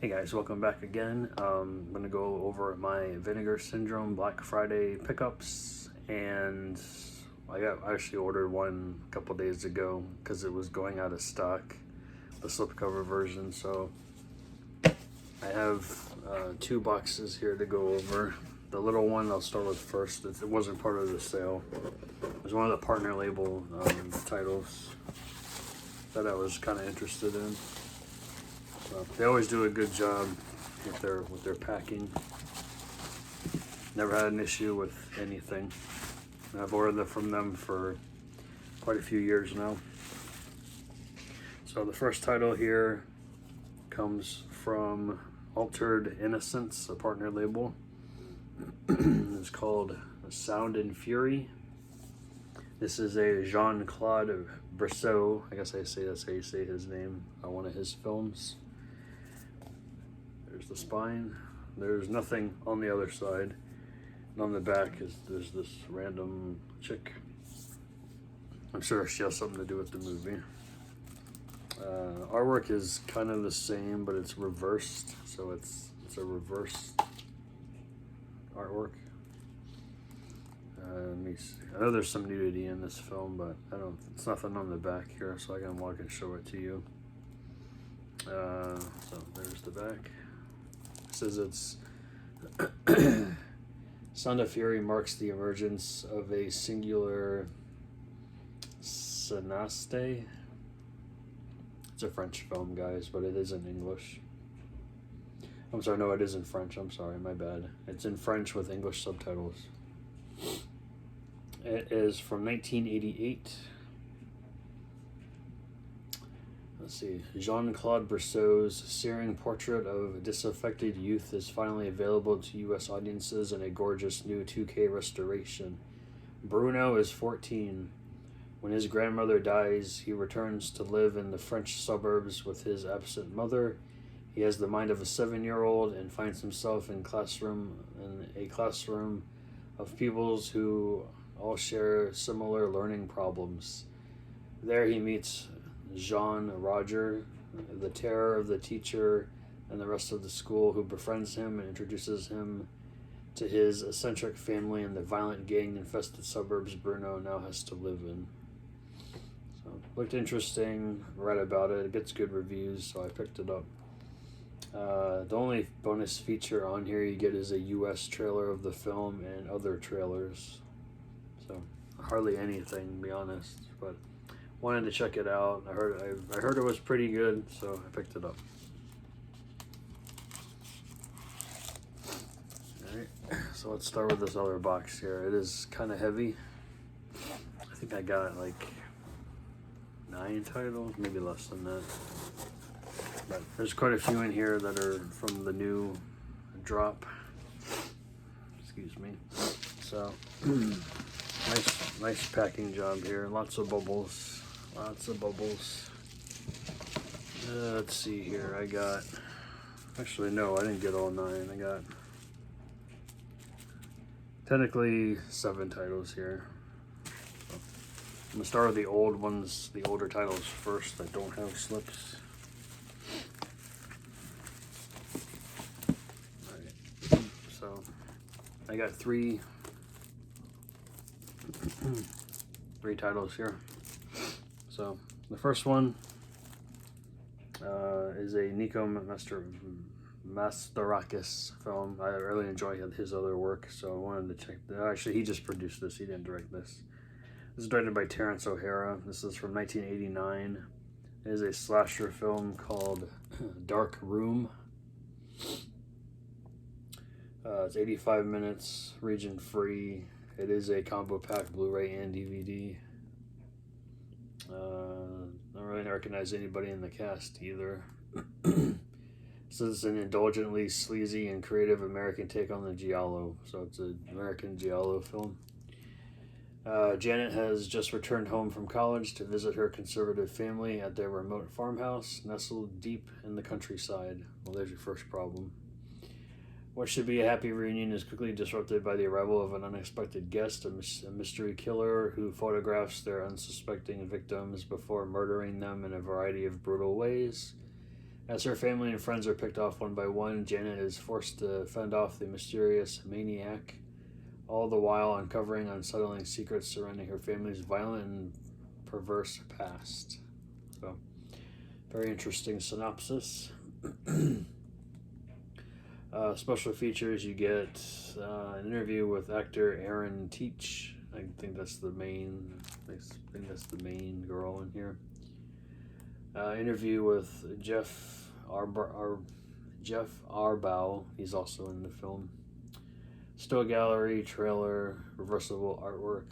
Hey guys, welcome back again. I'm going to go over my Vinegar Syndrome Black Friday pickups, and I actually ordered one a couple days ago because it was going out of stock, the slipcover version. So I have two boxes here to go over. The little one I'll start with first. It wasn't part of the sale. It was one of the partner label titles that I was kind of interested in. They always do a good job with their packing. Never had an issue with anything. I've ordered them from them for quite a few years now. So the first title here comes from Altered Innocence, a partner label. It's called Sound and Fury. This is a Jean-Claude Brosseau, I guess that's how you say his name, one of his films. There's the spine. There's nothing on the other side. And on the back there's this random chick. I'm sure she has something to do with the movie. Artwork is kind of the same, but it's reversed. So it's a reverse artwork. Let me see. I know there's some nudity in this film, but it's nothing on the back here, so I can walk and show it to you. So there's the back. It says it's Sound of Fury marks the emergence of a singular Sanaste. It's a French film, guys, but it is in English. I'm sorry, no, it is in French. I'm sorry, my bad. It's in French with English subtitles. It is from 1988. Let's see. Jean-Claude Brosseau's searing portrait of disaffected youth is finally available to U.S. audiences in a gorgeous new 2K restoration. Bruno is 14. When his grandmother dies, he returns to live in the French suburbs with his absent mother. He has the mind of a 7-year-old and finds himself in a classroom of pupils who all share similar learning problems. There he meets Jean Roger, the terror of the teacher and the rest of the school, who befriends him and introduces him to his eccentric family and the violent gang-infested suburbs Bruno now has to live in. So, looked interesting, read about it, it gets good reviews, so I picked it up. The only bonus feature on here you get is a US trailer of the film and other trailers. So hardly anything, to be honest, but wanted to check it out. I heard it was pretty good, so I picked it up. Alright, so let's start with this other box here. It is kind of heavy. I think I got like 9 titles, maybe less than that. But there's quite a few in here that are from the new drop. Excuse me. So, nice packing job here. Lots of bubbles. Let's see here. Actually, no, I didn't get all 9. I got technically 7 titles here. So, I'm gonna start with the old ones, the older titles first that don't have slips. So I got three titles here. So the first one is a Nico Mastorakis film. I really enjoy his otother work, so I wanted to check that. Actually, he just produced this. He didn't direct this. This is directed by Terrence O'Hara. This is from 1989. It is a slasher film called Dark Room. It's 85 minutes, region free. It is a combo pack, Blu-ray and DVD. I don't really recognize anybody in the cast either. This is an indulgently sleazy and creative American take on the Giallo. So it's an American Giallo film. Janet has just returned home from college to visit her conservative family at their remote farmhouse, nestled deep in the countryside. Well, there's your first problem. What should be a happy reunion is quickly disrupted by the arrival of an unexpected guest, a mystery killer who photographs their unsuspecting victims before murdering them in a variety of brutal ways. As her family and friends are picked off one by one, Janet is forced to fend off the mysterious maniac, all the while uncovering unsettling secrets surrounding her family's violent and perverse past. So, very interesting synopsis. Special features, you get an interview with actor Aaron Teach. I think that's the main girl in here. Interview with Jeff Arbaugh. He's also in the film. Still gallery, trailer, reversible artwork,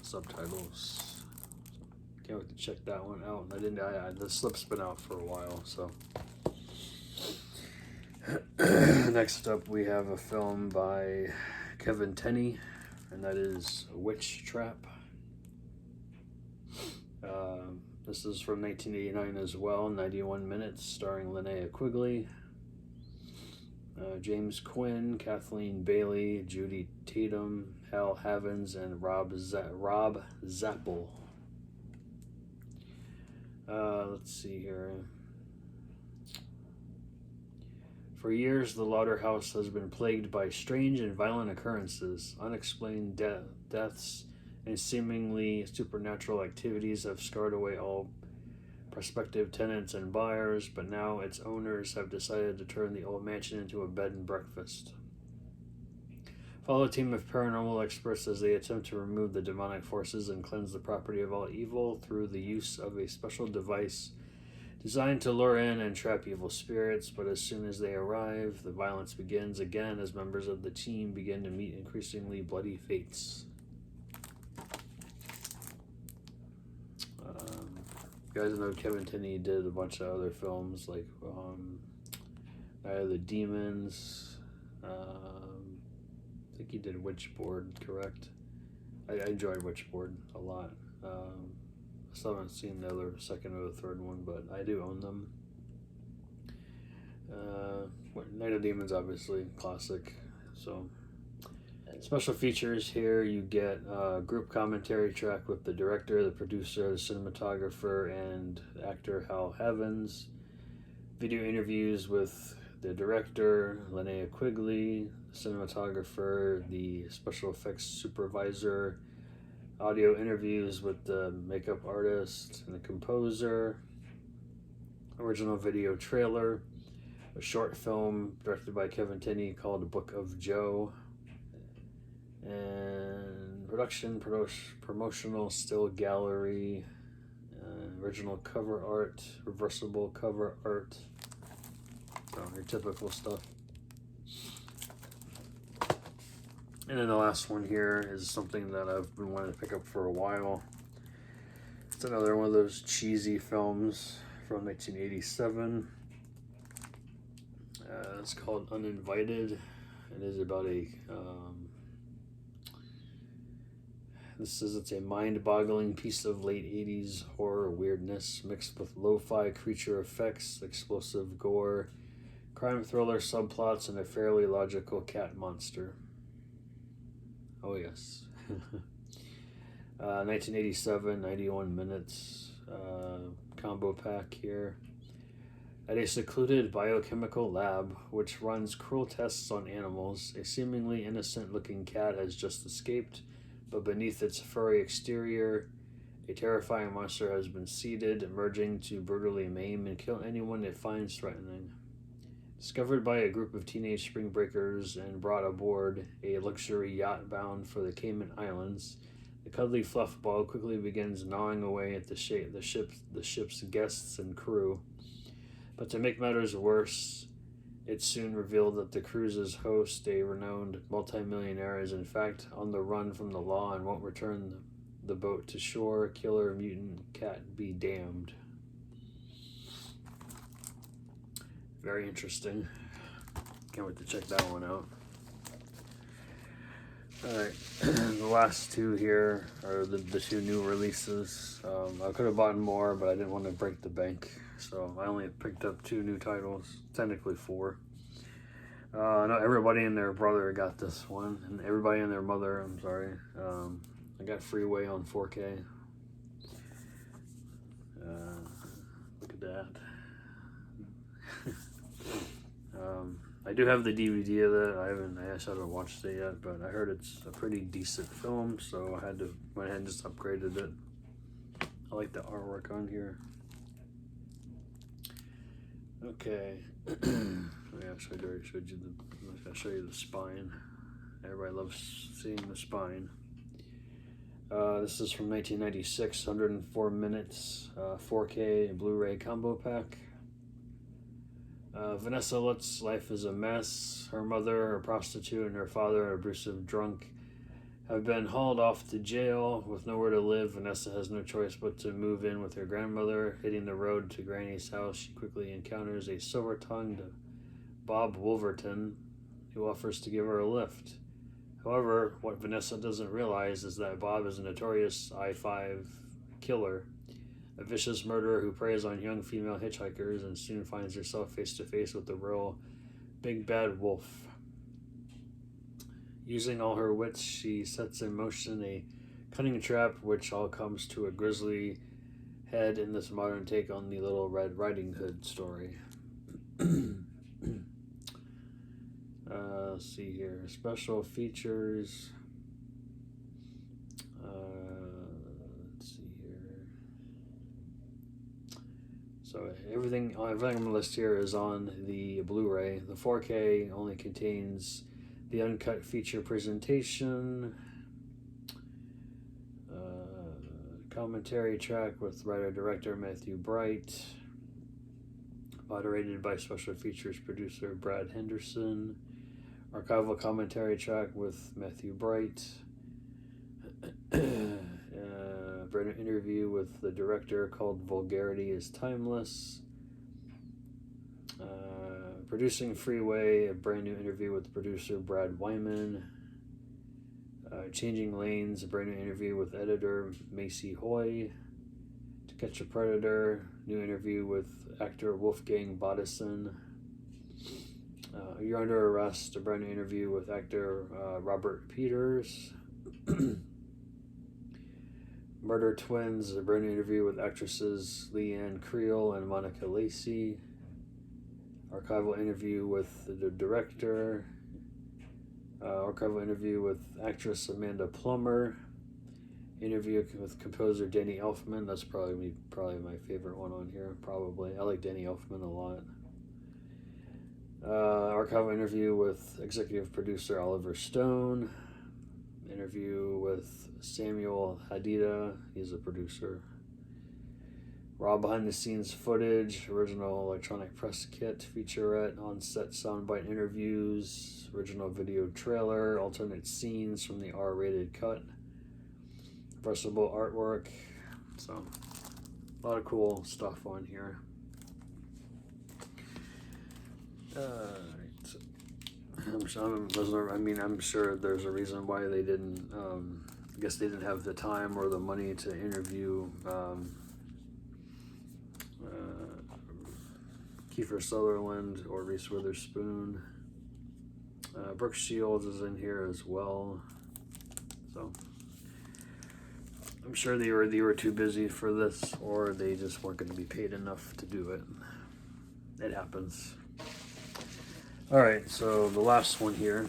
subtitles. Can't wait to check that one out. The slip's been out for a while, so. Next up, we have a film by Kevin Tenney, and that is Witch Trap. This is from 1989 as well, 91 minutes, starring Linnea Quigley, James Quinn, Kathleen Bailey, Judy Tatum, Hal Havens, and Rob Zapple. Let's see here. For years, the Lauder house has been plagued by strange and violent occurrences. Unexplained deaths and seemingly supernatural activities have scarred away all prospective tenants and buyers, but now its owners have decided to turn the old mansion into a bed and breakfast. Follow a team of paranormal experts as they attempt to remove the demonic forces and cleanse the property of all evil through the use of a special device designed to lure in and trap evil spirits. But as soon as they arrive, the violence begins again as members of the team begin to meet increasingly bloody fates. You guys know Kevin Tenney did a bunch of other films like Night of the Demons. I think he did Witchboard, correct? I enjoyed Witchboard a lot. I still haven't seen the other second or the third one, but I do own them. Night of the Demons, obviously, classic. So, special features here, you get a group commentary track with the director, the producer, the cinematographer, and actor Hal Havens. Video interviews with the director, Linnea Quigley, cinematographer, the special effects supervisor. Audio interviews with the makeup artist and the composer. Original video trailer. A short film directed by Kevin Tenney called Book of Joe. And promotional still gallery, original cover art, reversible cover art, so your typical stuff. And then the last one here is something that I've been wanting to pick up for a while. It's another one of those cheesy films from 1987. It's called Uninvited. It is about it's a mind-boggling piece of late 80s horror weirdness mixed with lo-fi creature effects, explosive gore, crime thriller subplots, and a fairly logical cat monster. Oh yes. 1987, 91 minutes, combo pack here. At a secluded biochemical lab, which runs cruel tests on animals, a seemingly innocent-looking cat has just escaped. But beneath its furry exterior, a terrifying monster has been seated, emerging to brutally maim and kill anyone it finds threatening. Discovered by a group of teenage spring breakers and brought aboard a luxury yacht bound for the Cayman Islands, the cuddly fluff ball quickly begins gnawing away at the ship's guests and crew. But to make matters worse, it's soon revealed that the cruise's host, a renowned multimillionaire, is in fact on the run from the law and won't return the boat to shore. Killer mutant cat be damned. Very interesting. Can't wait to check that one out. Alright, the last two here are the two new releases. I could have bought more, but I didn't want to break the bank. So I only picked up 2 new titles, technically 4. I know everybody and their brother got this one, and everybody and their mother, I'm sorry. I got Freeway on 4K. Look at that. do have the DVD of that. I just haven't watched it yet, but I heard it's a pretty decent film, so I went ahead and just upgraded it. I like the artwork on here. Okay. Yeah, I already showed you I'll show you the spine. Everybody loves seeing the spine. This is from 1996, 104 minutes, 4K Blu-ray combo pack. Vanessa Lutz's life is a mess. Her mother, a prostitute, and her father, an abusive drunk, have been hauled off to jail. With nowhere to live, Vanessa has no choice but to move in with her grandmother. Hitting the road to Granny's house, she quickly encounters a silver-tongued Bob Wolverton, who offers to give her a lift. However, what Vanessa doesn't realize is that Bob is a notorious I-5 killer, a vicious murderer who preys on young female hitchhikers, and soon finds herself face-to-face with the real big bad wolf. Using all her wits, she sets in motion a cunning trap, which all comes to a grisly head in this modern take on the Little Red Riding Hood story. Let's see here. Special features. Let's see here. So everything on the list here is on the Blu-ray. The 4K only contains the uncut feature presentation, commentary track with writer-director Matthew Bright, moderated by special features producer Brad Henderson, archival commentary track with Matthew Bright, brand new interview with the director called Vulgarity is Timeless, producing Freeway, a brand new interview with producer Brad Wyman, Changing Lanes, a brand new interview with editor Macy Hoy, To Catch a Predator, new interview with actor Wolfgang Bodison, You're Under Arrest, a brand new interview with actor Robert Peters, Murder Twins, a brand new interview with actresses Leanne Creel and Monica Lacey, archival interview with the director, archival interview with actress Amanda Plummer, interview with composer Danny Elfman. That's probably my favorite one on here. Probably, I like Danny Elfman a lot. Archival interview with executive producer Oliver Stone, interview with Samuel Hadida, he's a producer. Raw behind the scenes footage, original electronic press kit, featurette, on-set soundbite interviews, original video trailer, alternate scenes from the R-rated cut, versatile artwork. So a lot of cool stuff on here. I'm sure there's a reason why they didn't. I guess they didn't have the time or the money to interview Kiefer Sutherland or Reese Witherspoon. Brooke Shields is in here as well. So I'm sure they were too busy for this, or they just weren't going to be paid enough to do it. It happens. All right, so the last one here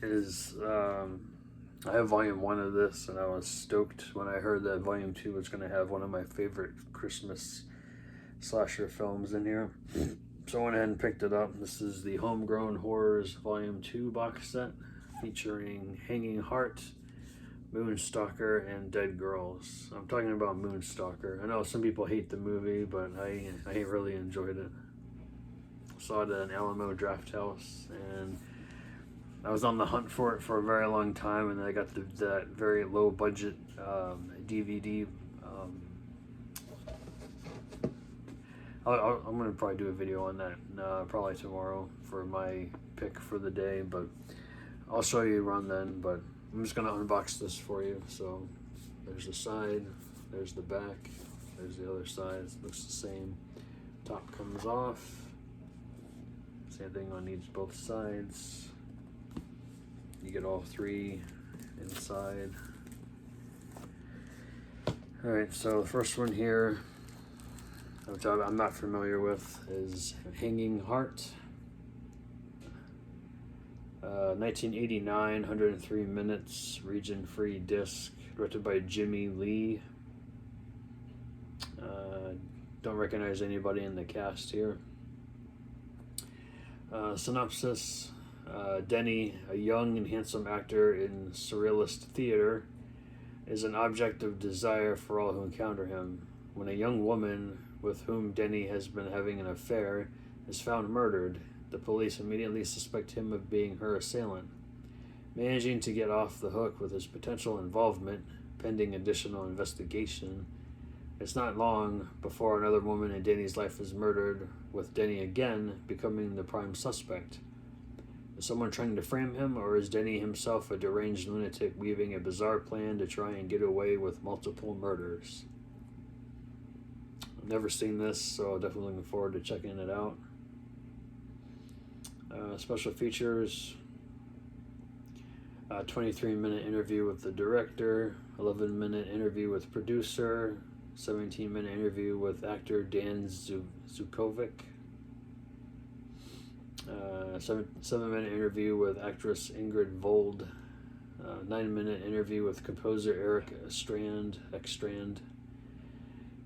is I have volume 1 of this, and I was stoked when I heard that volume 2 was going to have one of my favorite Christmas slasher films in here. So I went ahead and picked it up. This is the Homegrown Horrors volume 2 box set, featuring Hanging Heart, Moonstalker, and Dead Girls. I'm talking about Moonstalker. I know some people hate the movie, but I really enjoyed it. Saw it at an Alamo Draft House, and I was on the hunt for it for a very long time, and I got that very low budget DVD. I'm going to probably do a video on that probably tomorrow for my pick for the day, but I'll show you around then. But I'm just going to unbox this for you. So there's the side, there's the back, there's the other side. It looks the same. Top comes off. Same thing on both sides. You get all 3 inside. Alright, so the first one here, which I'm not familiar with, is Hanging Heart. 1989, 103 minutes, region-free disc, directed by Jimmy Lee. Don't recognize anybody in the cast here. Synopsis. Denny, a young and handsome actor in surrealist theater, is an object of desire for all who encounter him. When a young woman with whom Denny has been having an affair is found murdered, the police immediately suspect him of being her assailant. Managing to get off the hook with his potential involvement, pending additional investigation, it's not long before another woman in Denny's life is murdered, with Denny again becoming the prime suspect. Is someone trying to frame him, or is Denny himself a deranged lunatic weaving a bizarre plan to try and get away with multiple murders? I've never seen this, so definitely looking forward to checking it out. Special features: 23-minute interview with the director, 11-minute interview with producer, 17-minute interview with actor Dan Zukovic, 7-minute interview with actress Ingrid Vold, 9-minute interview with composer Eric Strand,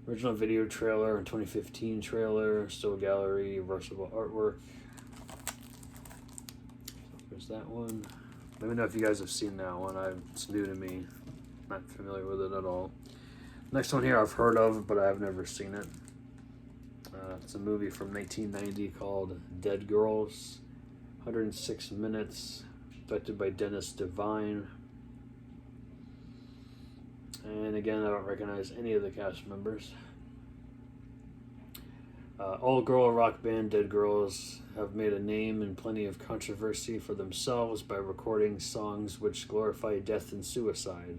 original video trailer and 2015 trailer, still gallery, reversible artwork. There's that one. Let me know if you guys have seen that one. It's new to me. Not familiar with it at all. Next one here I've heard of, but I've never seen it. It's a movie from 1990 called Dead Girls. 106 minutes. Directed by Dennis Devine. And again, I don't recognize any of the cast members. All-girl rock band Dead Girls have made a name and plenty of controversy for themselves by recording songs which glorify death and suicide.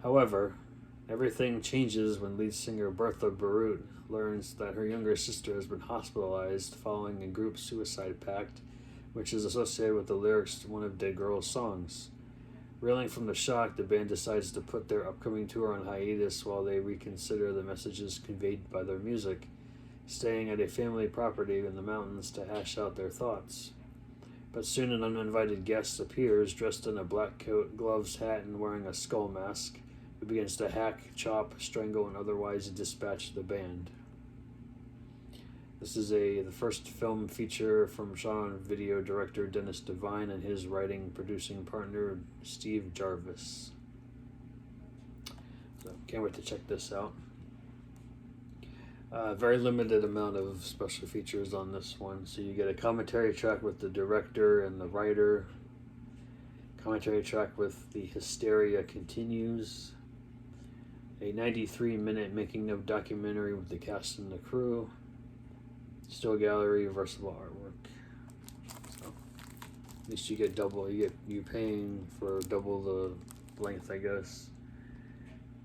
However, everything changes when lead singer Bertha Barut learns that her younger sister has been hospitalized following a group suicide pact, which is associated with the lyrics to one of Dead Girls' songs. Reeling from the shock, the band decides to put their upcoming tour on hiatus while they reconsider the messages conveyed by their music, staying at a family property in the mountains to hash out their thoughts. But soon an uninvited guest appears, dressed in a black coat, gloves, hat, and wearing a skull mask, who begins to hack, chop, strangle, and otherwise dispatch the band. This is the first film feature from Sean video director Dennis Devine and his writing producing partner Steve Jarvis. So can't wait to check this out. Very limited amount of special features on this one. So you get a commentary track with the director and the writer. Commentary track with The Hysteria Continues. A 93-minute making of documentary with the cast and the crew. Still gallery, reversible artwork. So at least you get double. You're paying for double the length, I guess,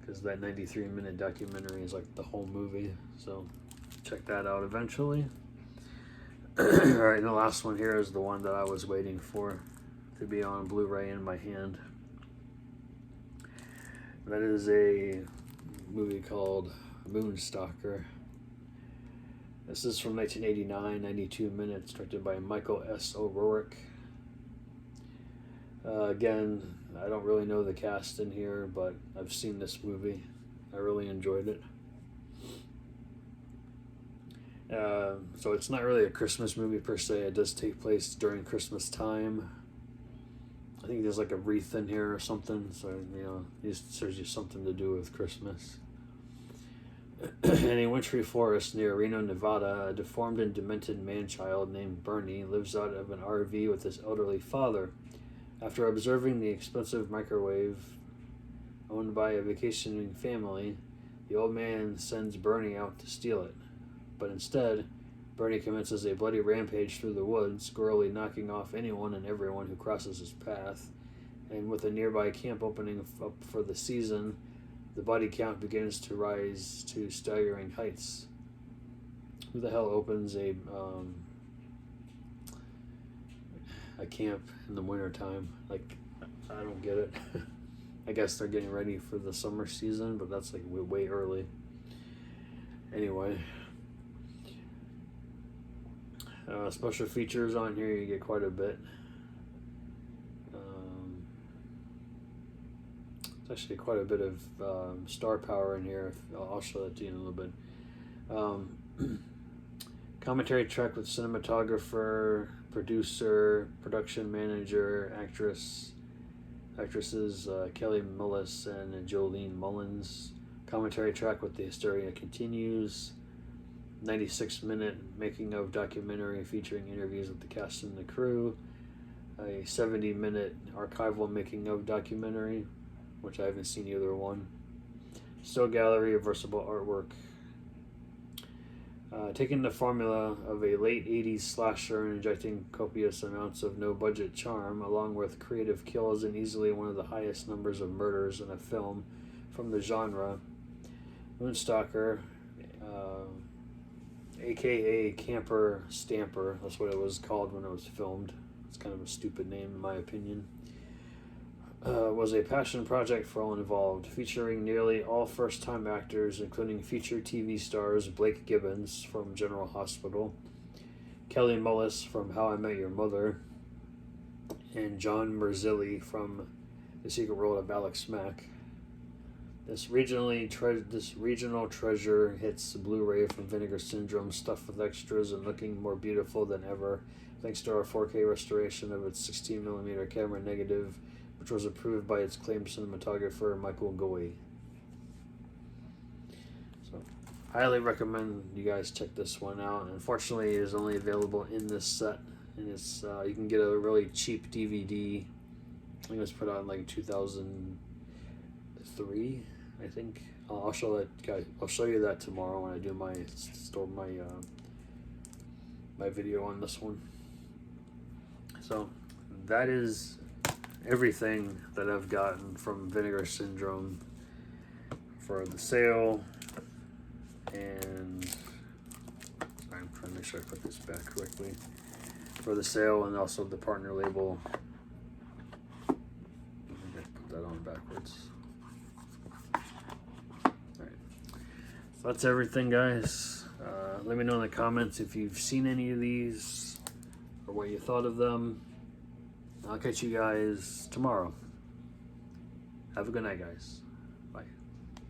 because that 93-minute documentary is like the whole movie. So check that out eventually. All right, and the last one here is the one that I was waiting for to be on Blu-ray in my hand. That is a movie called Moonstalker. This is from 1989, 92 minutes, directed by Michael S. O'Rourke. Again, I don't really know the cast in here, but I've seen this movie. I really enjoyed it. So it's not really a Christmas movie per se. It does take place during Christmas time. I think there's like a wreath in here or something, so it serves you something to do with Christmas. In a wintry forest near Reno, Nevada, a deformed and demented man-child named Bernie lives out of an RV with his elderly father. After observing the expensive microwave owned by a vacationing family, the old man sends Bernie out to steal it. But instead, Bernie commences a bloody rampage through the woods, squirrelly knocking off anyone and everyone who crosses his path. And with a nearby camp opening up for the season, the body count begins to rise to staggering heights. Who the hell opens a camp in the wintertime? Like, I don't get it. I guess they're getting ready for the summer season, but that's like way early. Anyway. Special features on here, you get quite a bit. actually quite a bit of star power in here. I'll show that to you in a little bit. Commentary track with cinematographer, producer, production manager, actresses Kelly Mullis and Jolene Mullins. Commentary track with The Hysteria Continues. 96-minute making of documentary featuring interviews with the cast and the crew. A 70-minute archival making of documentary, which I haven't seen either one. Still gallery of versatile artwork. Taking the formula of a late 80s slasher and injecting copious amounts of no-budget charm, along with creative kills and easily one of the highest numbers of murders in a film from the genre, Stalker, aka Camper Stamper, that's what it was called when it was filmed. It's kind of a stupid name in my opinion. Was a passion project for all involved, featuring nearly all first-time actors, including featured TV stars Blake Gibbons from General Hospital, Kelly Mullis from How I Met Your Mother, and John Marzilli from The Secret World of Alex Mack. This regional treasure hits Blu-ray from Vinegar Syndrome, stuffed with extras and looking more beautiful than ever, thanks to our 4K restoration of its 16mm camera negative, which was approved by its acclaimed cinematographer Michael Goy. So, highly recommend you guys check this one out. Unfortunately, it is only available in this set, and it's you can get a really cheap DVD. I think it was put out in like 2003. I think I'll show that guy. I'll show you that tomorrow when I do my my video on this one. So that is everything that I've gotten from Vinegar Syndrome for the sale, and sorry, I'm trying to make sure I put this back correctly, for the sale, and also the partner label. I think I put that on backwards. Alright, so that's everything, guys. Let me know in the comments if you've seen any of these or what you thought of them. I'll catch you guys tomorrow. Have a good night, guys.